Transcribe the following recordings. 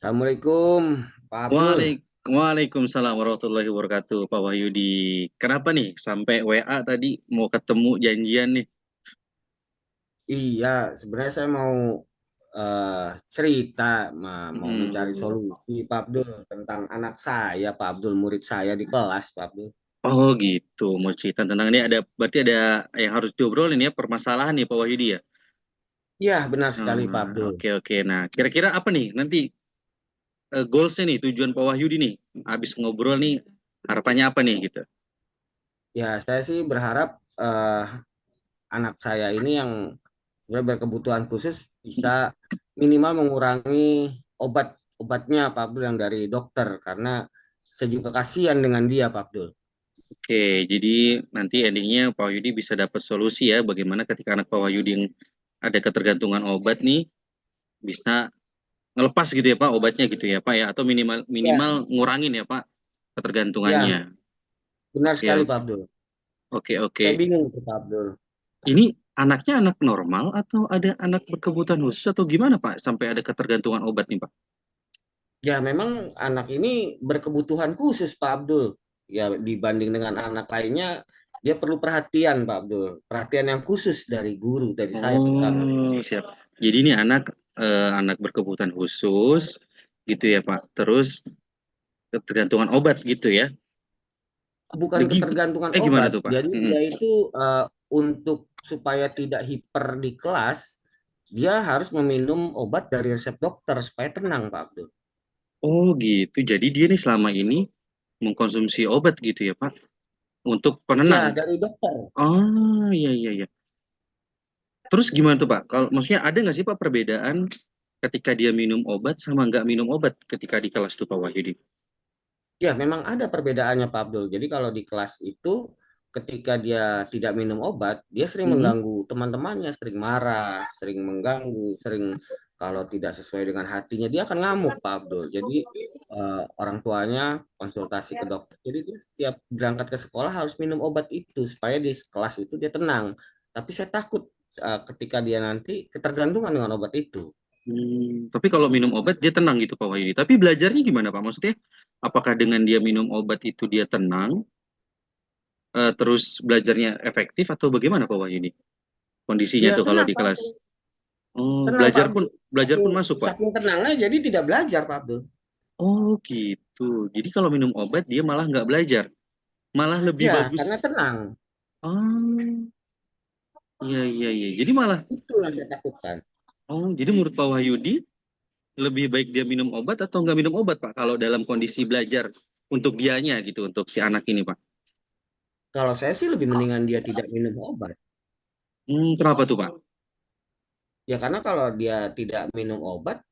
Assalamualaikum, Pak Abdul. Waalaikumsalam warahmatullahi wabarakatuh, Pak Wahyudi. Kenapa nih sampai WA tadi mau ketemu janjian nih? Iya, sebenarnya saya mau eh, cerita, mau mencari Hmm. solusi, Pak Abdul, tentang anak saya, Pak Abdul, murid saya di kelas, Pak Abdul. Oh gitu, mau cerita tentang ini berarti ada yang harus diobrolin ya, permasalahan nih Pak Wahyudi ya. Iya, benar sekali, Pak Hmm, Abdul. oke oke. Nah, kira-kira apa nih nanti goalsnya nih, tujuan Pak Wahyudi nih, habis ngobrol nih, harapannya apa nih gitu? Ya, saya sih berharap anak saya ini yang sebenarnya berkebutuhan khusus bisa minimal mengurangi obatnya, Pak Abdul, yang dari dokter, karena saya juga kasihan dengan dia, Pak Abdul. Oke, jadi nanti endingnya Pak Wahyudi bisa dapat solusi ya, bagaimana ketika anak Pak Wahyudi yang ada ketergantungan obat nih, bisa ngelepas gitu ya Pak obatnya gitu ya Pak ya, atau minimal Ya, minimal ngurangin ya Pak ya, ketergantungannya. benar Oke sekali, Pak oke Abdul. oke oke. Saya bingung tuh, Pak Abdul. Ini anaknya anak normal atau ada anak berkebutuhan khusus atau gimana Pak sampai ada ketergantungan obat nih Pak? Ya, memang anak ini berkebutuhan khusus, Pak Abdul. Ya, dibanding dengan anak lainnya, dia perlu perhatian, Pak Abdul. Perhatian yang khusus dari guru, dari saya terutama. Oh siap. Jadi ini anak berkebutuhan khusus gitu ya Pak. Terus ketergantungan obat gitu ya. Bukan Lagi ketergantungan gimana obat. tuh Pak? Jadi Mm-mm. dia itu untuk supaya tidak hiper di kelas, dia harus meminum obat dari resep dokter supaya tenang, Pak Abdul. Oh gitu. Jadi dia nih selama ini mengkonsumsi obat gitu ya Pak untuk penenang. Ya, dari dokter. Oh iya iya iya. Terus gimana tuh Pak? Kalau maksudnya ada nggak sih Pak perbedaan ketika dia minum obat sama nggak minum obat ketika di kelas tuh Pak Wahyudi? Ya, memang ada perbedaannya, Pak Abdul. Jadi kalau di kelas itu, ketika dia tidak minum obat, dia sering Mm-mm. mengganggu teman-temannya, sering marah, sering mengganggu, sering kalau tidak sesuai dengan hatinya, dia akan ngamuk, Pak Abdul. Jadi orang tuanya konsultasi ke dokter. Jadi dia setiap berangkat ke sekolah harus minum obat itu supaya di kelas itu dia tenang. Tapi saya takut ketika dia nanti ketergantungan dengan obat itu. Tapi kalau minum obat dia tenang gitu Pak Wahyudi. Tapi belajarnya gimana Pak? Maksudnya apakah dengan dia minum obat itu dia tenang, terus belajarnya efektif atau bagaimana Pak Wahyudi? Kondisinya Dia tuh kalau tenang, di Pak kelas. Abdul. Oh, Tenang, Pak belajar pun Abdul. belajar Saking, pun masuk Pak. saking tenangnya jadi tidak belajar, Pak Abdul. Oh gitu. Jadi kalau minum obat dia malah nggak belajar, malah lebih Ya, bagus. karena tenang. Oh iya iya iya. Jadi malah Itu yang saya takutkan. jadi menurut Pak Wahyudi lebih baik dia minum obat atau nggak minum obat, Pak, kalau dalam kondisi belajar untuk dianya gitu, untuk si anak ini, Pak? Kalau saya sih lebih mendingan dia tidak minum obat. Kenapa tuh, Pak? Ya, karena kalau dia tidak minum obat,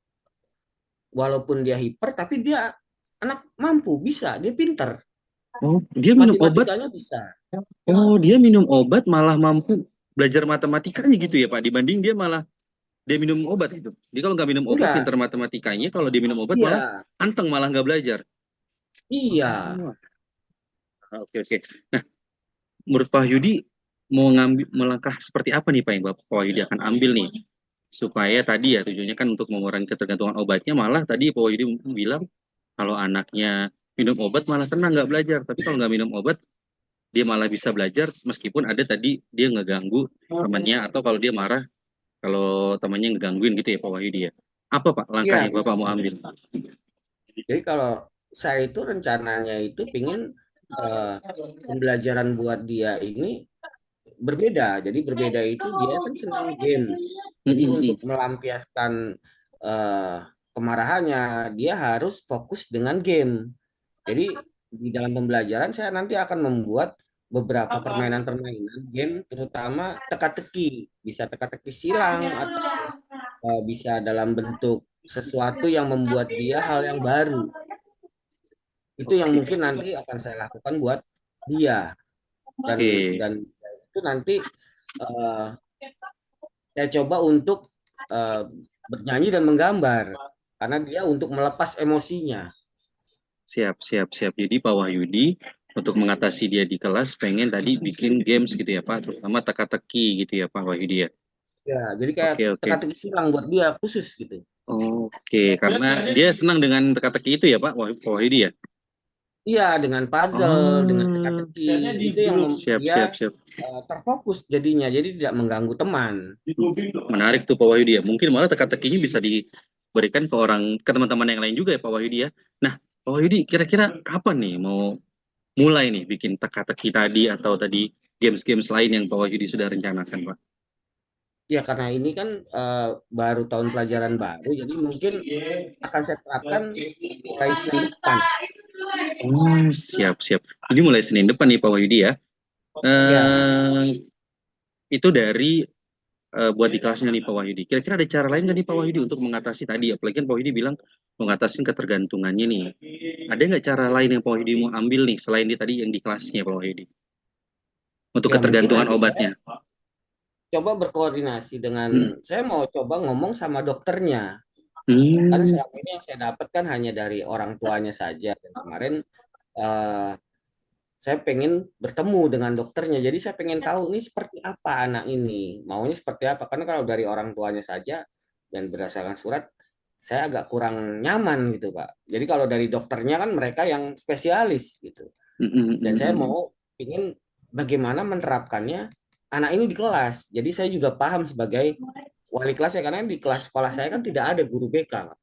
walaupun dia hiper, tapi dia anak mampu, bisa, dia pinter. Oh, dia minum obat. Matematikanya bisa. Oh, dia minum obat malah mampu belajar matematikanya gitu ya, Pak. Dibanding dia malah dia minum obat itu. Jadi kalau nggak minum obat, pintar Enggak, matematikanya. Kalau dia minum obat malah iya, anteng, malah nggak belajar. iya. Oh, oke oke. Nah, menurut Pak Yudi mau ngambil melangkah seperti apa nih Pak yang Pak Yudi akan ambil nih supaya tadi ya tujuannya kan untuk mengurangi ketergantungan obatnya, malah tadi Pak Yudi bilang kalau anaknya minum obat malah tenang nggak belajar, tapi kalau nggak minum obat dia malah bisa belajar meskipun ada tadi dia ngeganggu temannya, atau kalau dia marah kalau temannya ngegangguin gitu ya Pak Wahyudi ya. Apa Pak langkah Iya, yang benar Bapak mau sekali. ambil? Jadi kalau saya itu rencananya itu pingin eh, pembelajaran buat dia ini berbeda. Jadi berbeda itu dia kan senang games. Jadi untuk Mm-mm. melampiaskan eh, kemarahannya, dia harus fokus dengan game. Jadi di dalam pembelajaran saya nanti akan membuat beberapa permainan-permainan game, terutama teka-teki. Bisa teka-teki silang atau bisa dalam bentuk sesuatu yang membuat dia hal yang baru. Itu yang Oke. mungkin nanti akan saya lakukan buat dia. dan Oke. dan itu nanti eh, saya coba untuk eh, bernyanyi dan menggambar karena dia untuk melepas emosinya. Siap, siap, siap. Jadi Pak Wahyudi untuk mengatasi dia di kelas pengen tadi bikin games gitu ya Pak, terutama teka-teki gitu ya Pak Wahyudi ya. Ya, jadi kayak Oke, oke. teka-teki silang buat dia khusus gitu. Oke, karena dia senang dengan teka-teki itu ya Pak Pak Wahyudi ya? Iya, dengan puzzle, dengan Oh, teka-teki, itu yang siap, dia siap, siap. terfokus jadinya, jadi tidak mengganggu teman. Menarik tuh Pak Wahyudi ya. Mungkin malah teka-tekinya bisa diberikan ke teman-teman yang lain juga ya Pak Wahyudi ya. Nah, Pak Wahyudi kira-kira kapan nih mau mulai nih bikin teka-teki tadi atau tadi games-games lain yang Pak Wahyudi sudah rencanakan Pak? Ya, karena ini kan baru tahun pelajaran baru, jadi mungkin akan saya terapkan mulai Senin depan. Oh, siap, siap. Jadi mulai Senin depan nih Pak Wahyudi ya. Ya, Eh, itu dari buat di kelasnya nih Pak Wahyudi. Kira-kira ada cara lain nggak nih Pak Wahyudi untuk mengatasi tadi? Apalagi kan Pak Wahyudi bilang mengatasi ketergantungannya nih. Ada nggak cara lain yang Pak Wahyudi mau ambil nih selain di tadi yang di kelasnya Pak Wahyudi? Untuk ya mungkin ketergantungan nanti saya obatnya. coba berkoordinasi dengan, Hmm. saya mau coba ngomong sama dokternya. Kan Hmm. selama ini yang saya dapat kan hanya dari orang tuanya saja. Dan kemarin eh, saya pengen bertemu dengan dokternya. Jadi saya pengen tahu ini seperti apa anak ini, maunya seperti apa. Karena kalau dari orang tuanya saja dan berdasarkan surat, saya agak kurang nyaman gitu, Pak. Jadi kalau dari dokternya kan mereka yang spesialis gitu. Hmm, hmm, Dan hmm, saya hmm. mau ingin bagaimana menerapkannya anak ini di kelas. Jadi saya juga paham sebagai wali kelas ya, karena di kelas sekolah saya kan tidak ada guru BK, Pak.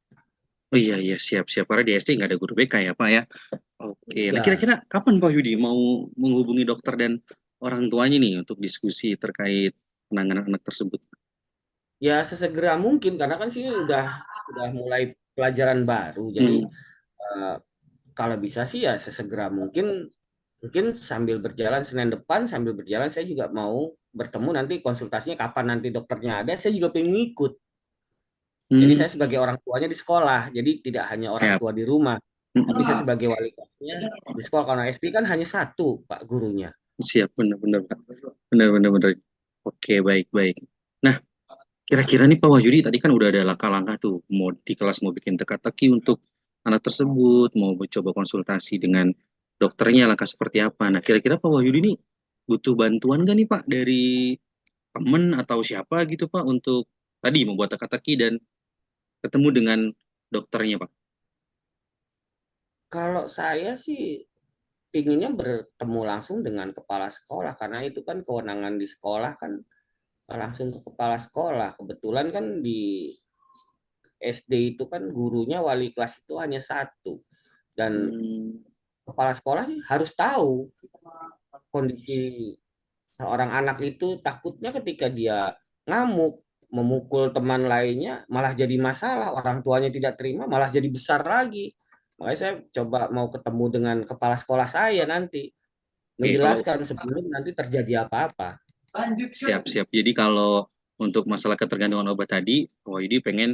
Oh iya iya siap siap karena di SD nggak ada guru BK ya Pak ya. Oke, nah Ya, kira-kira kapan Pak Yudi mau menghubungi dokter dan orang tuanya nih untuk diskusi terkait penanganan anak tersebut? ya sesegera mungkin karena kan sih sudah mulai pelajaran baru. Jadi Hmm. eh, kalau bisa sih ya sesegera mungkin, mungkin sambil berjalan Senin depan, sambil berjalan saya juga mau bertemu nanti, konsultasinya kapan nanti dokternya ada, saya juga pengen ngikut. Jadi Hmm. saya sebagai orang tuanya di sekolah, jadi tidak hanya orang Siap. tua di rumah, tapi saya Hmm. sebagai wali kelasnya di sekolah. Karena SD kan hanya satu Pak gurunya. Siap benar-benar Pak. Benar-benar benar. Oke baik baik. Nah kira-kira nih Pak Wahyudi tadi kan udah ada langkah-langkah tuh mau di kelas mau bikin teka-teki untuk anak tersebut mau coba konsultasi dengan dokternya langkah seperti apa. Nah kira-kira Pak Wahyudi nih butuh bantuan nggak nih Pak dari temen atau siapa gitu Pak untuk tadi membuat teka-teki dan ketemu dengan dokternya Pak. Kalau saya sih pinginnya bertemu langsung dengan kepala sekolah, karena itu kan kewenangan di sekolah kan, langsung ke kepala sekolah. Kebetulan kan di SD itu kan gurunya wali kelas itu hanya satu, dan Hmm. kepala sekolah harus tahu kondisi seorang anak itu. Takutnya ketika dia ngamuk memukul teman lainnya malah jadi masalah, orang tuanya tidak terima malah jadi besar lagi. Makanya saya coba mau ketemu dengan kepala sekolah saya nanti, Oke, kalau menjelaskan sebelum nanti terjadi apa-apa. siap-siap. Jadi kalau untuk masalah ketergantungan obat tadi, Pak Wahyudi pengen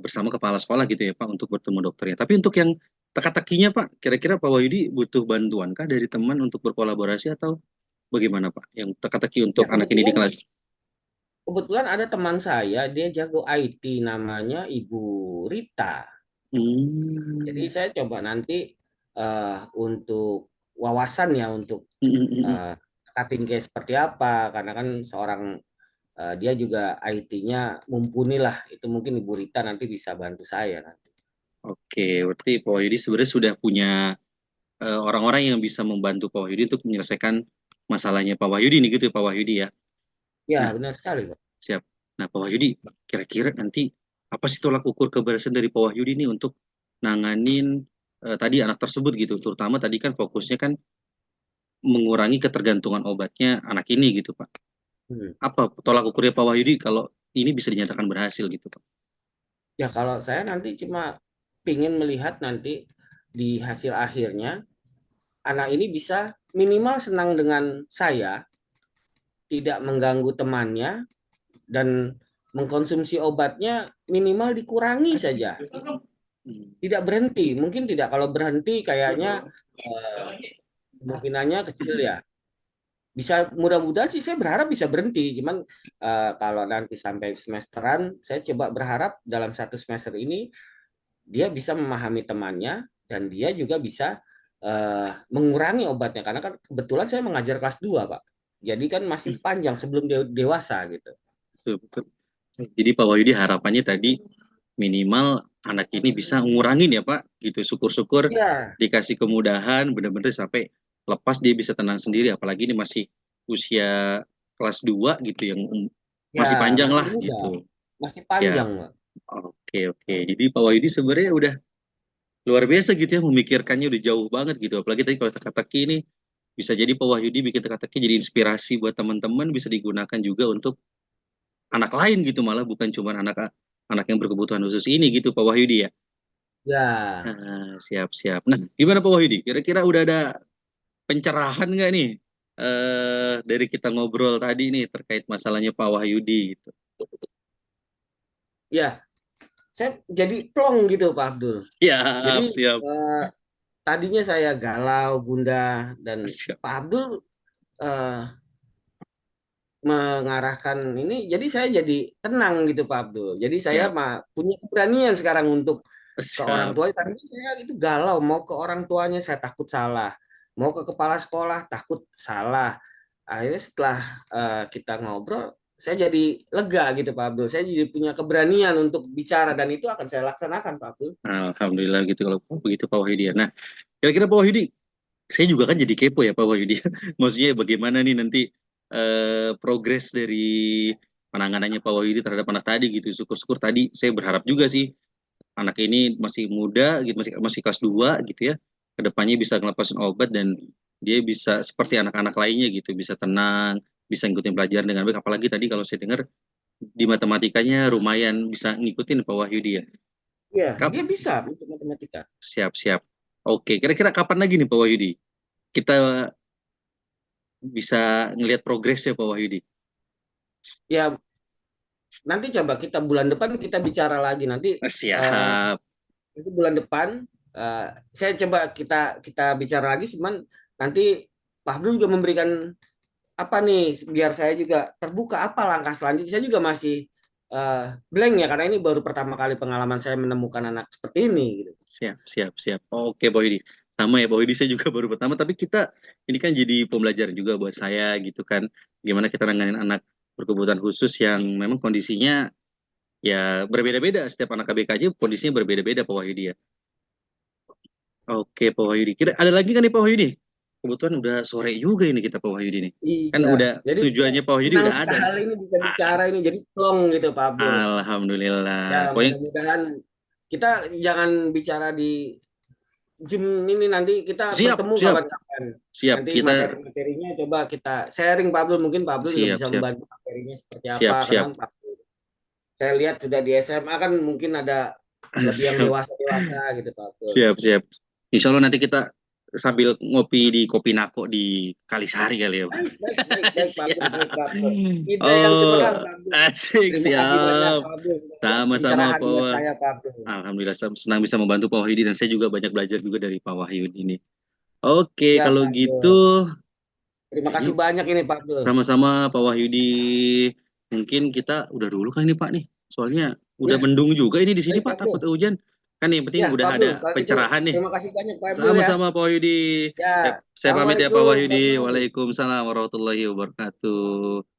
bersama kepala sekolah gitu ya Pak untuk bertemu dokternya. Tapi untuk yang teka-tekinya Pak, kira-kira Pak Wahyudi butuh bantuan kah dari teman untuk berkolaborasi atau bagaimana Pak? Yang teka-teki untuk Ya anak ini di kebetulan, kelas. ada teman saya, dia jago IT, namanya Ibu Rita. Jadi Hmm. saya coba nanti untuk wawasan ya, untuk Hmm, hmm, hmm, hmm. eh, cutting case seperti apa, karena kan seorang dia juga IT-nya mumpuni lah. Itu mungkin Ibu Rita nanti bisa bantu saya nanti. Oke, berarti Pak Wahyudi sebenarnya sudah punya orang-orang yang bisa membantu Pak Wahyudi untuk menyelesaikan masalahnya Pak Wahyudi nih gitu ya Pak Wahyudi ya. Ya, Nah, benar sekali, Pak. siap. Nah, Pak Wahyudi, kira-kira nanti apa sih tolak ukur keberhasilan dari Pak Wahyudi nih untuk nanganin tadi anak tersebut gitu, terutama tadi kan fokusnya kan mengurangi ketergantungan obatnya anak ini gitu, Pak. Hmm. Apa tolak ukurnya Pak Wahyudi kalau ini bisa dinyatakan berhasil gitu, Pak? Ya, kalau saya nanti cuma pingin melihat nanti di hasil akhirnya anak ini bisa minimal senang dengan saya, tidak mengganggu temannya, dan mengkonsumsi obatnya minimal dikurangi saja, Hmm. tidak berhenti. Mungkin tidak, kalau berhenti kayaknya eh, kemungkinannya kecil ya. Bisa, mudah-mudahan sih saya berharap bisa berhenti. Cuman kalau nanti sampai semesteran, saya coba berharap dalam satu semester ini dia bisa memahami temannya dan dia juga bisa mengurangi obatnya. Karena kan kebetulan saya mengajar kelas 2 Pak. Jadi kan masih panjang sebelum dia dewasa gitu. Betul, betul. Jadi Pak Wahyudi harapannya tadi minimal anak ini bisa ngurangin ya Pak, gitu. Syukur-syukur Ya, dikasih kemudahan, bener-bener sampai lepas dia bisa tenang sendiri. Apalagi ini masih usia kelas 2 gitu, yang ya masih panjang masih lah muda, gitu. masih Siap. panjang, Pak. Oke, oke. Jadi Pak Wahyudi sebenarnya udah luar biasa gitu ya, memikirkannya udah jauh banget gitu. Apalagi tadi kalau teka-teki ini bisa jadi Pak Wahyudi bikin teka-teki jadi inspirasi buat teman-teman, bisa digunakan juga untuk anak lain gitu, malah bukan cuma anak anak yang berkebutuhan khusus ini gitu Pak Wahyudi ya. Ya, Siap, siap. Nah, gimana Pak Wahyudi? Kira-kira udah ada pencerahan nggak nih dari kita ngobrol tadi nih terkait masalahnya Pak Wahyudi gitu. ya, saya jadi plong gitu, Pak Abdul. Jadi Siap, siap. eh, tadinya saya galau, gundah, dan Siap. Pak Abdul eh, mengarahkan ini, jadi saya jadi tenang gitu, Pak Abdul. Jadi saya Siap. punya keberanian sekarang untuk ke orang Siap. tua. Tadinya saya itu galau, mau ke orang tuanya saya takut salah, mau ke kepala sekolah takut salah. Akhirnya setelah kita ngobrol, saya jadi lega gitu, Pak Abdul. Saya jadi punya keberanian untuk bicara dan itu akan saya laksanakan, Pak Abdul. Alhamdulillah gitu kalau begitu Pak Wahyudi ya. Nah, kira-kira Pak Wahyudi, saya juga kan jadi kepo ya Pak Wahyudi. Maksudnya bagaimana nih nanti progres dari penanganannya Pak Wahyudi terhadap anak tadi gitu. Syukur-syukur tadi saya berharap juga sih anak ini masih muda gitu, masih masih kelas 2 gitu ya. Kedepannya bisa ngelepasin obat dan dia bisa seperti anak-anak lainnya gitu, bisa tenang, bisa ngikutin pelajaran dengan baik. Apalagi tadi kalau saya dengar di matematikanya lumayan bisa ngikutin Pak Wahyudi ya. Iya, Kap, dia bisa untuk matematika. siap-siap. Oke, kira-kira kapan lagi nih Pak Wahyudi? Kita bisa ngelihat progres ya Pak Wahyudi. Ya, nanti coba kita bulan depan kita bicara lagi. Eh, Siap. Nanti bulan depan eh, saya coba kita kita bicara lagi, cuman nanti Pak Abdul juga memberikan apa nih biar saya juga terbuka apa langkah selanjutnya. Saya juga masih eh, blank ya karena ini baru pertama kali pengalaman saya menemukan anak seperti ini gitu. Siap, siap, siap. Oke, Pak Widi. Sama ya, Pak Widi. Saya juga baru pertama, tapi kita ini kan jadi pembelajaran juga buat saya gitu kan. Gimana kita nanganin anak berkebutuhan khusus yang memang kondisinya ya berbeda-beda. Setiap anak KBK aja kondisinya berbeda-beda, Pak Wahyudi ya. Oke, Pak Wahyudi. Kira ada lagi kan nih, Pak Wahyudi? Kebetulan udah sore juga ini kita, Pak Wahyudi nih. Kan Iya, udah jadi saya tujuannya Pak Wahyudi senang udah ada nih. sekali ini bisa Ah, bicara ini jadi plong gitu Pak Abdul. Ya Alhamdulillah. Pokoknya mudah-mudahan kita jangan bicara di gym ini nanti kita siap, bertemu siap, kapan-kapan. siap. Nanti Kita materi-materinya coba kita sharing Pak Abdul. Mungkin Pak Abdul juga siap, bisa siap, membantu materinya seperti apa. siap, Karena siap, kan Pak Abdul, saya lihat sudah di SMA kan mungkin ada lebih yang siap. dewasa-dewasa gitu Pak Abdul. Siap, siap. Insya Allah nanti kita sambil ngopi di Kopi Nako di Kalisari kali ya, Pak. Baik, baik, baik, baik Pak Abdul, baik Siap. Pak Abdul. Ide yang Oh, cemerlang Pak Abdul. asik, Terima kasih banyak siap. Pak Abdul. Sudah ada Sama-sama, pencerahan Pak buat Wah. saya Pak Abdul. Alhamdulillah senang bisa membantu Pak Wahyudi dan saya juga banyak belajar juga dari Pak Wahyudi ini. Oke, Siap kalau Pak gitu Abdul. Terima kayaknya kasih banyak ini Pak Abdul. sama-sama Pak Wahyudi. Mungkin kita udah dulu kan ini Pak nih. Soalnya udah Ya, mendung juga ini di sini baik Pak, Pak takut Abdul. hujan. Kan yang penting Ya, udah Pak ada Abdul. Kalau gitu pencerahan nih. terima kasih banyak Pak Abdul ya. Sama-sama Pak Wahyudi. Ya, Saya pamit ya Pak Assalamualaikum Pak Wahyudi. Abdul. Waalaikumsalam warahmatullahi wabarakatuh.